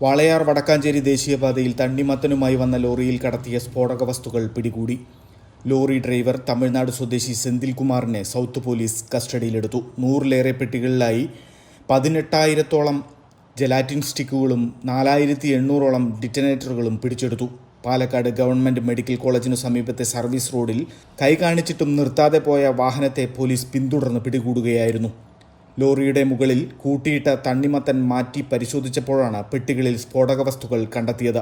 വാളയാർ വടക്കാഞ്ചേരി ദേശീയപാതയിൽ തണ്ണിമത്തനുമായി വന്ന ലോറിയിൽ കടത്തിയ സ്ഫോടക വസ്തുക്കൾ പിടികൂടി. ലോറി ഡ്രൈവർ തമിഴ്നാട് സ്വദേശി സെന്തിൽകുമാറിനെ സൗത്ത് പോലീസ് കസ്റ്റഡിയിലെടുത്തു. 100-ലേറെ പെട്ടികളിലായി 18,000-ഓളം ജലാറ്റിൻ സ്റ്റിക്കുകളും 4,800-ഓളം ഡിറ്റനേറ്ററുകളും പിടിച്ചെടുത്തു. പാലക്കാട് ഗവൺമെൻറ് മെഡിക്കൽ കോളേജിനു സമീപത്തെ സർവീസ് റോഡിൽ കൈ കാണിച്ചിട്ടും നിർത്താതെ പോയ വാഹനത്തെ പോലീസ് പിന്തുടർന്ന് പിടികൂടുകയായിരുന്നു. ലോറിയുടെ മുകളിൽ കൂട്ടിയിട്ട തണ്ണിമത്തൻ മാറ്റി പരിശോധിച്ചപ്പോഴാണ് പെട്ടികളിൽ സ്ഫോടക വസ്തുക്കൾ കണ്ടെത്തിയത്.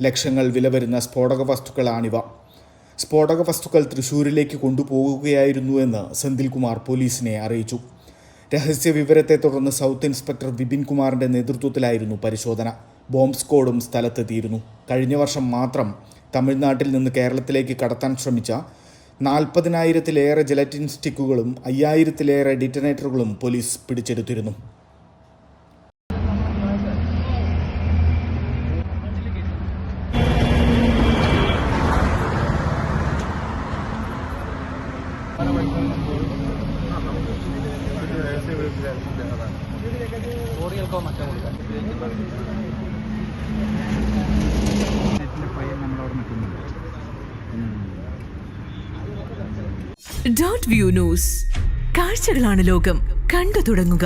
ലക്ഷങ്ങൾ വില വരുന്ന സ്ഫോടക വസ്തുക്കളാണിവ. സ്ഫോടക വസ്തുക്കൾ തൃശ്ശൂരിലേക്ക് കൊണ്ടുപോകുകയായിരുന്നുവെന്ന് സെന്തിൽകുമാർ പോലീസിനെ അറിയിച്ചു. രഹസ്യ വിവരത്തെ തുടർന്ന് സൗത്ത് ഇൻസ്പെക്ടർ വിപിൻ കുമാറിൻ്റെ നേതൃത്വത്തിലായിരുന്നു പരിശോധന. ബോംബ് സ്ക്വാഡും സ്ഥലത്തെത്തിയിരുന്നു. കഴിഞ്ഞ വർഷം മാത്രം തമിഴ്നാട്ടിൽ നിന്ന് കേരളത്തിലേക്ക് കടത്താൻ ശ്രമിച്ച 40,000-ലേറെ ജലറ്റിൻ സ്റ്റിക്കുകളും 5,000-ലേറെ ഡിറ്റനേറ്ററുകളും പോലീസ് പിടിച്ചെടുത്തിരുന്നു. Dot View News. കാഴ്ചകളാണ് ലോകം. കണ്ടു തുടങ്ങുക.